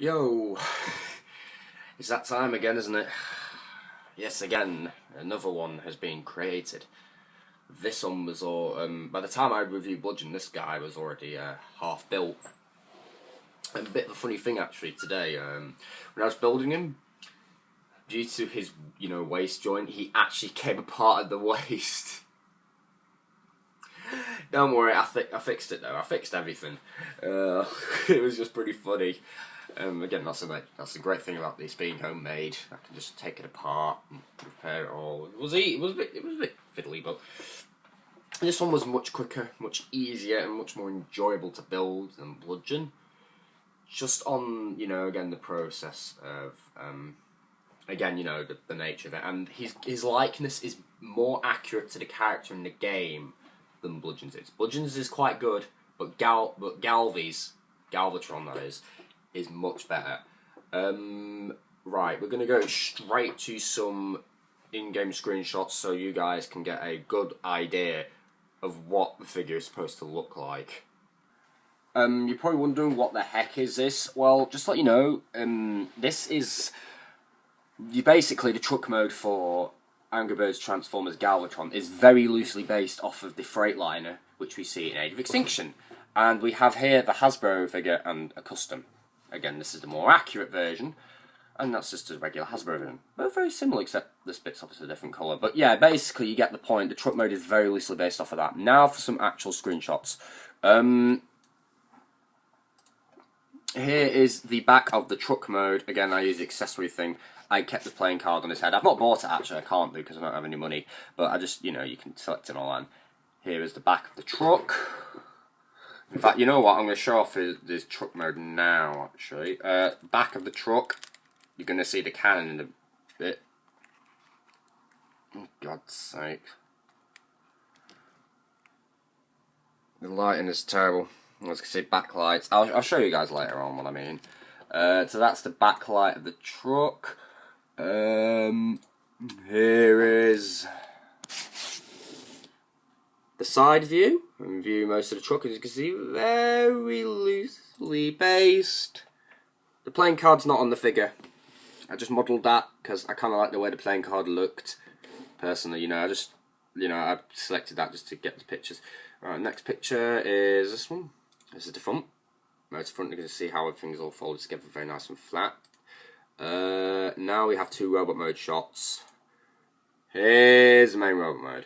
Yo, it's that time again, isn't it? Yes, again, another one has been created. This one was all, by the time I reviewed Bludgeon, this guy was already half built. And a bit of a funny thing actually today, when I was building him, due to his, waist joint, he actually came apart at the waist. Don't worry, I fixed it though. I fixed everything. It was just pretty funny. Again, that's the great thing about this being homemade. I can just take it apart and repair it all. It was a bit fiddly, but this one was much quicker, much easier, and much more enjoyable to build than Bludgeon. Just on, again, the process of, the nature of it, and his likeness is more accurate to the character in the game than Bludgeon's is. Bludgeon's is quite good, but Galvatron, that is much better. Right, we're going to go straight to some in-game screenshots so you guys can get a good idea of what the figure is supposed to look like. You're probably wondering what the heck is this? Well, just to let you know, this is basically the truck mode for Angry Birds Transformers Galvatron is very loosely based off of the Freightliner, which we see in Age of Extinction. And we have here the Hasbro figure and a custom. Again, this is the more accurate version, and that's just a regular Hasbro version. Both very similar, except this bit's obviously a different colour. But yeah, basically you get the point. The truck mode is very loosely based off of that. Now for some actual screenshots. Here is the back of the truck mode. Again, I use the accessory thing. I kept the playing card on his head. I've not bought it actually, I can't do because I don't have any money. But I just, you can select it online. Here is the back of the truck. In fact, you know what? I'm going to show off his truck mode now, actually. Back of the truck, you're going to see the cannon in a bit. Oh, God's sake. The lighting is terrible. As you can see, backlights. I'll show you guys later on what I mean. So that's the backlight of the truck. Here is the side view. And view most of the truck, as you can see, very loosely based. The playing card's not on the figure. I just modelled that because I kind of like the way the playing card looked. Personally, I selected that just to get the pictures. Right, next picture is this one. This is the front. Right, the front, you can see how everything's all folded together, very nice and flat. Now we have two robot mode shots. Here's the main robot mode.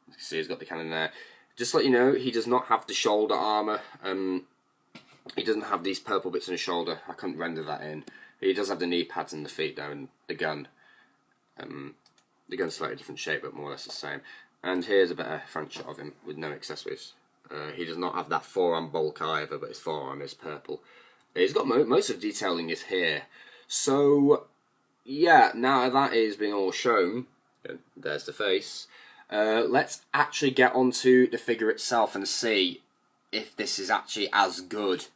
You can see he's got the cannon there. Just to let you know, he does not have the shoulder armour. He doesn't have these purple bits on his shoulder. I couldn't render that in. He does have the knee pads and the feet there, and the gun. The gun's slightly different shape, but more or less the same. And here's a better front shot of him with no accessories. He does not have that forearm bulk either, but his forearm is purple. He's got most of the detailing is here. So, yeah, now that is being all shown, there's the face. Let's actually get onto the figure itself and see if this is actually as good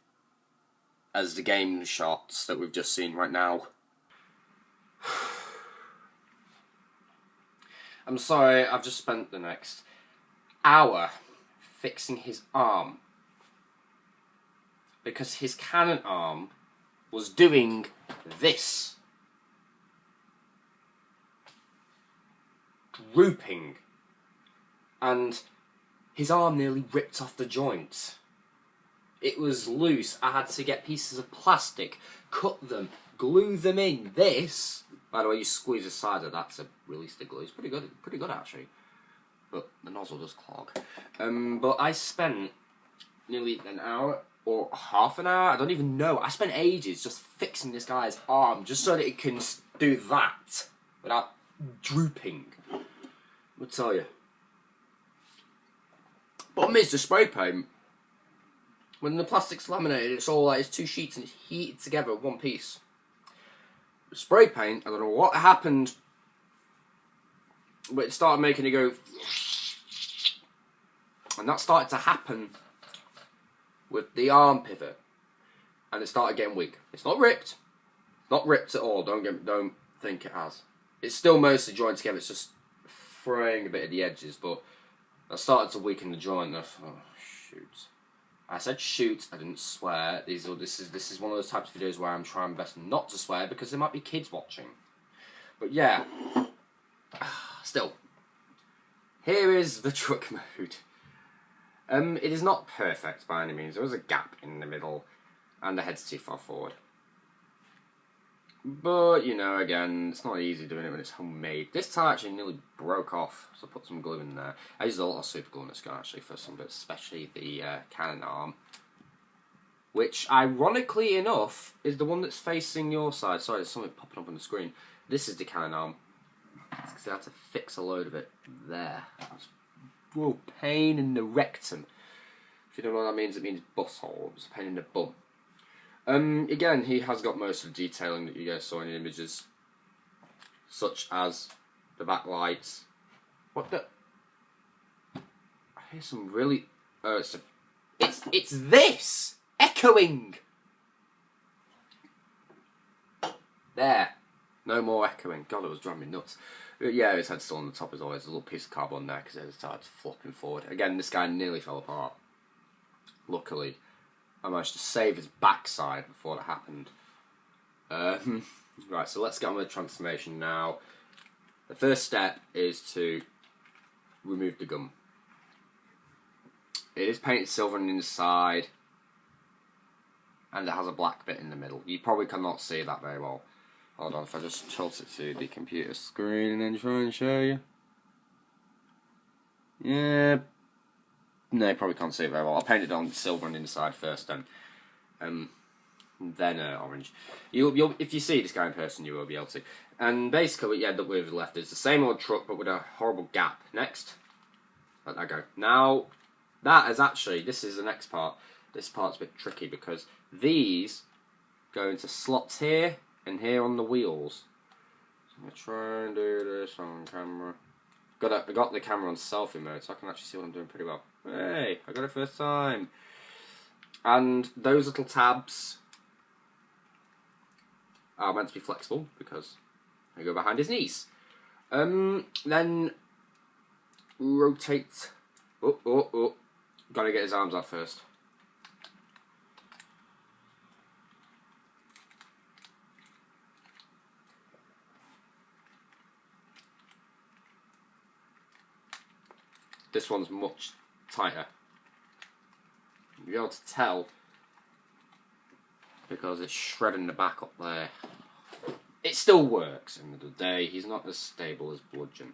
as the game shots that we've just seen right now. I'm sorry, I've just spent the next hour fixing his arm because his cannon arm was doing this. Drooping. And his arm nearly ripped off the joint. It was loose. I had to get pieces of plastic, cut them, glue them in. This, by the way, you squeeze the side of that to release the glue. It's pretty good actually. But the nozzle does clog. But I spent nearly an hour or half an hour. I don't even know. I spent ages just fixing this guy's arm just so that it can do that without drooping. I'll tell you. Problem is the spray paint. When the plastic's laminated, it's all like it's two sheets and it's heated together in one piece. The spray paint, I don't know what happened, but it started making it go, and that started to happen with the arm pivot, and it started getting weak. It's not ripped at all. Don't think it has. It's still mostly joined together. It's just fraying a bit at the edges, but I started to weaken the joint. Oh shoot! I said shoot, I didn't swear. This is one of those types of videos where I'm trying best not to swear because there might be kids watching. But yeah, still, here is the truck mode. It is not perfect by any means. There was a gap in the middle, and the head's too far forward. But, you know, again, it's not easy doing it when it's homemade. This tire actually nearly broke off, so I put some glue in there. I used a lot of super glue in this gun, actually, for some bits, especially the cannon arm. Which, ironically enough, is the one that's facing your side. Sorry, there's something popping up on the screen. This is the cannon arm. Because I had to fix a load of it there. Whoa, pain in the rectum. If you don't know what that means, it means butthole. It's a pain in the bum. Again, he has got most of the detailing that you guys saw in the images, such as the backlights. What the? I hear some really. It's this echoing. There, no more echoing. God, it was driving me nuts. But yeah, his head's still on the top as always. A little piece of cardboard there because it started flopping forward. Again, this guy nearly fell apart. Luckily, I managed to save his backside before that happened. Right, so let's get on with the transformation now. The first step is to remove the gum. It is painted silver on the inside, and it has a black bit in the middle. You probably cannot see that very well. Hold on, if I just tilt it to the computer screen and then try and show you. Yeah. No, you probably can't see it very well. I painted on silver on the inside first, then orange. You'll if you see this guy in person, you will be able to. And basically, what you end up with left is the same old truck, but with a horrible gap. Next, let that go. Now, that is actually, this is the next part. This part's a bit tricky because these go into slots here and here on the wheels. So I'm gonna try and do this on camera. I got the camera on selfie mode, so I can actually see what I'm doing pretty well. Hey, I got it first time. And those little tabs are meant to be flexible because they go behind his knees. Then rotate. Gotta get his arms out first. This one's much tighter. You'll be able to tell because it's shredding the back up there. It still works in the day. He's not as stable as Bludgeon.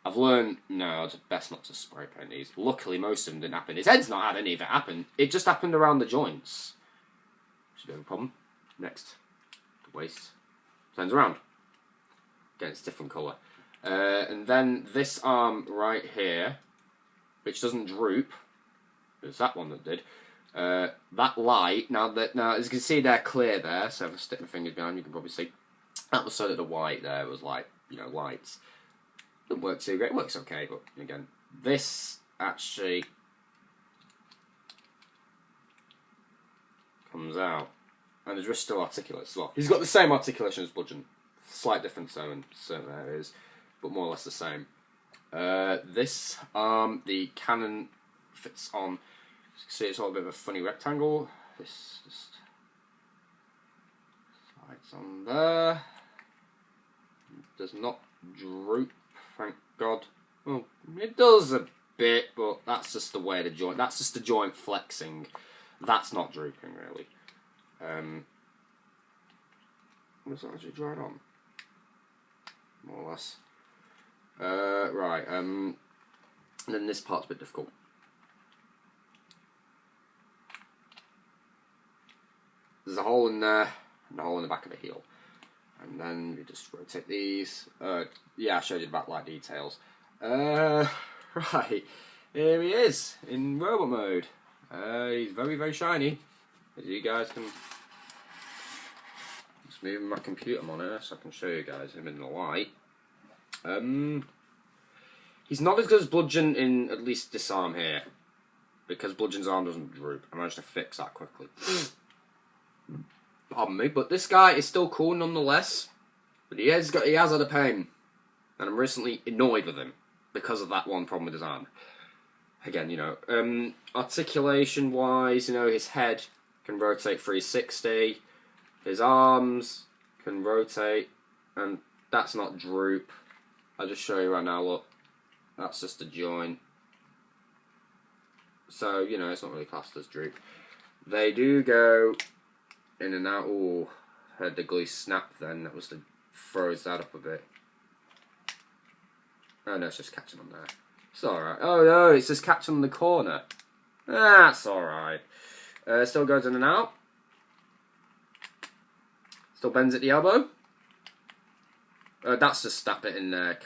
I've learned now it's best not to spray paint these. Luckily, most of them didn't happen. His head's not had any of it happen. It just happened around the joints. Which is a bit of a problem. Next, the waist turns around. Again, it's different colour. And then this arm right here, which doesn't droop. It's that one that did. That light, now as you can see they're clear there, so if I stick my fingers behind you can probably see. That was so that the white there was like, you know, lights. Doesn't work too great, it works okay, but again, this actually comes out. And his wrist still articulate as well. He's got the same articulation as Bludgeon. Slight difference though in certain areas, but more or less the same. This arm, the cannon fits on, as you can see it's all a bit of a funny rectangle. This just slides on there. It does not droop, thank God. Well, it does a bit, but that's just the way the joint, that's just the joint flexing. That's not drooping really. Was that actually dried on? More or less. Right, and then this part's a bit difficult. There's a hole in there, and a hole in the back of the heel. And then we just rotate these. Yeah, I showed you the backlight details. Right, here he is, in robot mode. He's very, very shiny, as you guys can... Just moving my computer monitor so I can show you guys him in the light. He's not as good as Bludgeon in at least this arm here, because Bludgeon's arm doesn't droop. I managed to fix that quickly. Pardon me, but this guy is still cool nonetheless. But he has had a pain, and I'm recently annoyed with him because of that one problem with his arm. again, you know, articulation-wise, you know, his head can rotate 360, his arms can rotate, and that's not droop. I'll just show you right now, look, that's just a joint. So, you know, it's not really classed as droop. They do go in and out. Ooh, heard the glue snap then, that was to froze that up a bit. Oh no, it's just catching on there. It's alright. Oh no, it's just catching on the corner. That's alright. Still goes in and out. Still bends at the elbow. That's just snap it in there,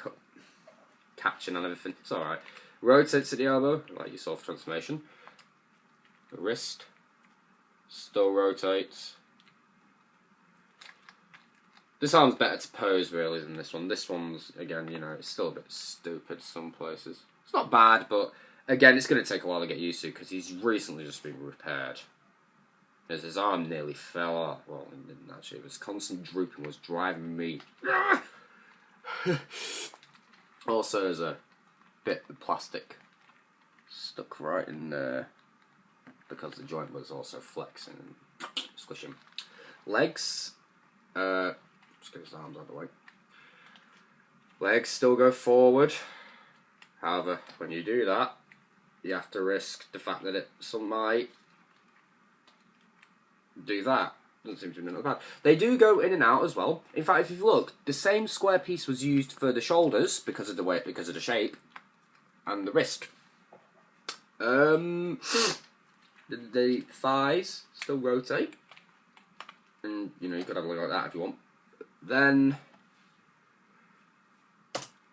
catching on everything. It's alright. Rotates at the elbow, like you saw for transformation. The wrist still rotates. This arm's better to pose really than this one. This one's, again, you know, it's still a bit stupid some places. It's not bad, but again, it's going to take a while to get used to because he's recently just been repaired. As his arm nearly fell off. Well, it didn't actually. It was constant drooping was driving me. Also, there's a bit of plastic stuck right in there because the joint was also flexing and squishing. Legs. Just get his arms out of the way. Legs still go forward. However, when you do that, you have to risk the fact that some might do that. Doesn't seem to be bad. They do go in and out as well. In fact, if you look, the same square piece was used for the shoulders because of the weight, because of the shape, and the wrist. The thighs still rotate, and you know you could have a look like that if you want. Then,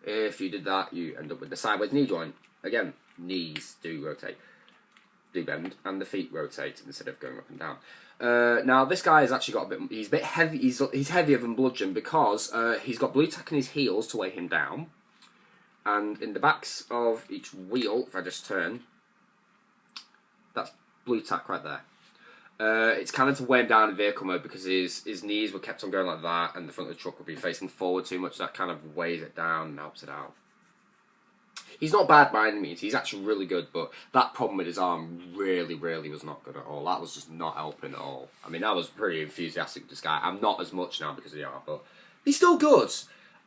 if you did that, you end up with the sideways knee joint. Again, knees do rotate, do bend, and the feet rotate instead of going up and down. Now, this guy has actually got a bit. He's a bit heavy. He's heavier than Bludgeon because he's got blue tack in his heels to weigh him down, and in the backs of each wheel, if I just turn, that's blue tack right there. It's kind of to weigh him down in vehicle mode because his knees were kept on going like that and the front of the truck would be facing forward too much. That kind of weighs it down and helps it out. He's not bad by any means. He's actually really good, but that problem with his arm really was not good at all. That was just not helping at all. I mean, I was pretty enthusiastic with this guy. I'm not as much now because of the arm, but he's still good.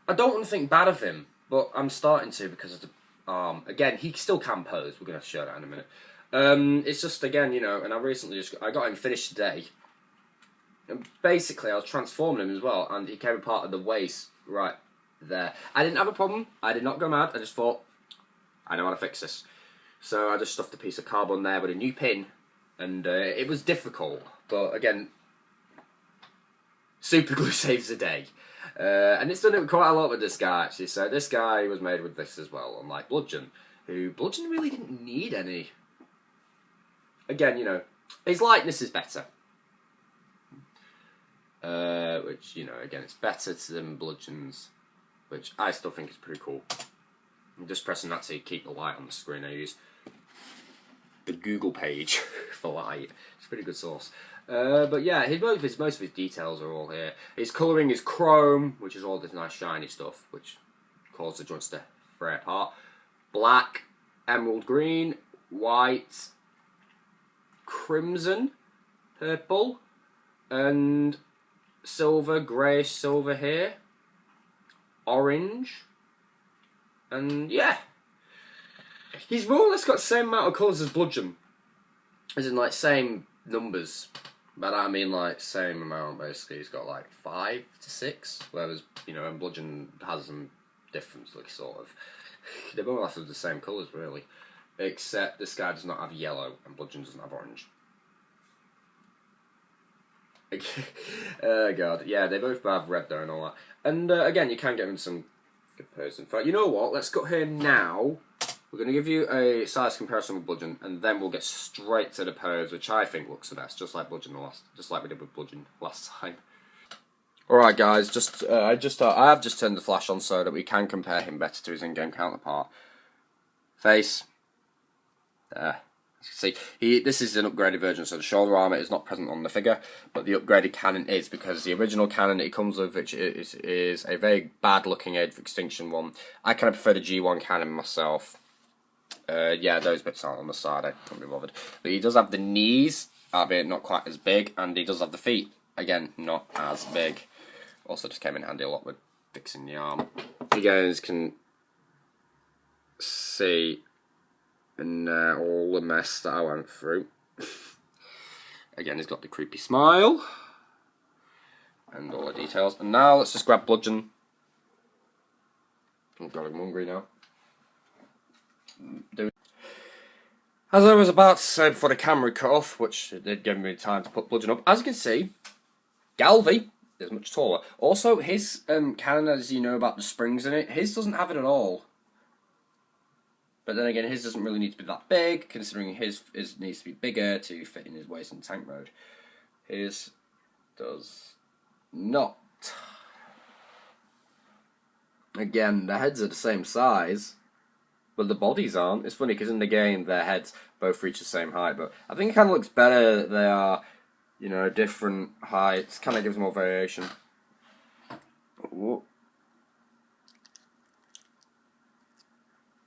I don't want to think bad of him, but I'm starting to because of the arm. Again, he still can pose. We're going to show that in a minute. It's just, again, you know, and I got him finished today, and basically I was transforming him as well, and he came apart at the waist right there. I didn't have a problem, I did not go mad, I just thought, I know how to fix this. So I just stuffed a piece of cardboard there with a new pin, and it was difficult, but again, super glue saves the day. And it's done it quite a lot with this guy actually, so this guy was made with this as well, unlike Bludgeon, who Bludgeon really didn't need any. Again, you know, his lightness is better. Which, you know, again, it's better than Bludgeon's, which I still think is pretty cool. I'm just pressing that to keep the light on the screen. I use the Google page for light. It's a pretty good source. But yeah, most of his details are all here. His colouring is chrome, which is all this nice shiny stuff, which causes the joints to fray apart. Black, emerald green, white, crimson, purple, and silver, greyish silver here, orange, and yeah. He's more or less got the same amount of colours as Bludgeon, as in like same numbers, but I mean like same amount basically. He's got like 5 to 6, whereas, you know, and Bludgeon has some difference, like sort of. They're more or less the same colours really. Except this guy does not have yellow and Bludgeon doesn't have orange. Oh god, yeah, they both have red though and all that. And again, you can get him in some comparison. In fact, you know what? Let's go here now. We're going to give you a size comparison with Bludgeon, and then we'll get straight to the pose, which I think looks the best, just like Bludgeon just like we did with Bludgeon last time. Alright guys, I have just turned the flash on so that we can compare him better to his in-game counterpart. Face. There. As you can see, this is an upgraded version, so the shoulder armour is not present on the figure, but the upgraded cannon is, because the original cannon it comes with, which is a very bad looking Age of Extinction one. I kind of prefer the G1 cannon myself. Yeah, those bits aren't on the side, I couldn't be bothered. But he does have the knees, albeit not quite as big, and he does have the feet, again, not as big. Also just came in handy a lot with fixing the arm. You guys can see in all the mess that I went through. Again, he's got the creepy smile and all the details. And now let's just grab Bludgeon. Oh god, I'm hungry now. As I was about to say before the camera cut off, which did give me time to put Bludgeon up, as you can see, Galvi is much taller. Also, his cannon, as you know about the springs in it, his doesn't have it at all. But then again, his doesn't really need to be that big, considering his needs to be bigger to fit in his waist in tank mode. His does not. Again, the heads are the same size, but the bodies aren't. It's funny because in the game their heads both reach the same height, but I think it kind of looks better that they are, you know, different heights. Kind of gives more variation. Ooh.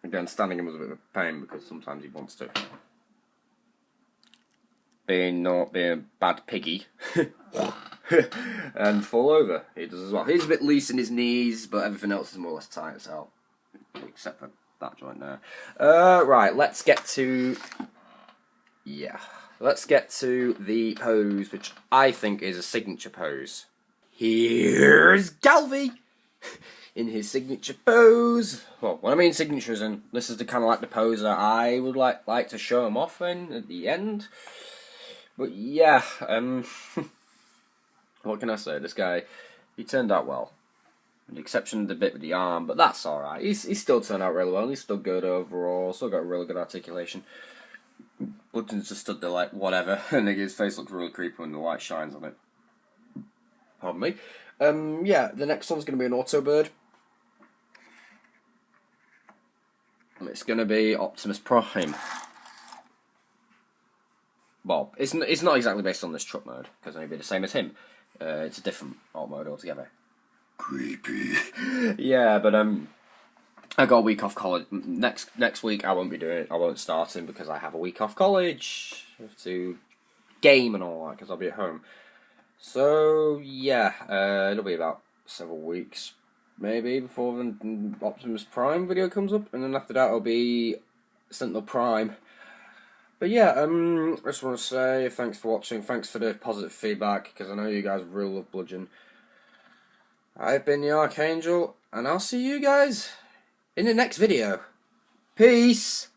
Again, standing him was a bit of a pain because sometimes he wants to. Being a bad piggy. And fall over. He does as well. He's a bit loose in his knees, but everything else is more or less tight as hell. Except for that joint there. Right, let's get to... Yeah. Let's get to the pose, which I think is a signature pose. Here's Galvi! In his signature pose. Well, when I mean signatures, and this is the kind of like the pose that I would like to show him off in at the end. But yeah, what can I say? This guy, he turned out well. With the exception of the bit with the arm, but that's alright. He's still turned out really well. He's still good overall. Still got really good articulation. Bludgeon's just stood there like, whatever. And his face looks really creepy when the light shines on it. Pardon me. Yeah, the next one's going to be an Auto Bird. It's going to be Optimus Prime. Well, it's not exactly based on this truck mode, because it'll be the same as him. It's a different alt mode altogether. Creepy. Yeah, but I got a week off college. Next week I won't be doing it. I won't start him because I have a week off college to game and all that, because I'll be at home. So yeah, it'll be about several weeks maybe before the Optimus Prime video comes up, and then after that it'll be Sentinel Prime. But yeah, I just want to say thanks for watching, thanks for the positive feedback, because I know you guys really love Bludgeon. I've been the Archangel, and I'll see you guys in the next video. Peace!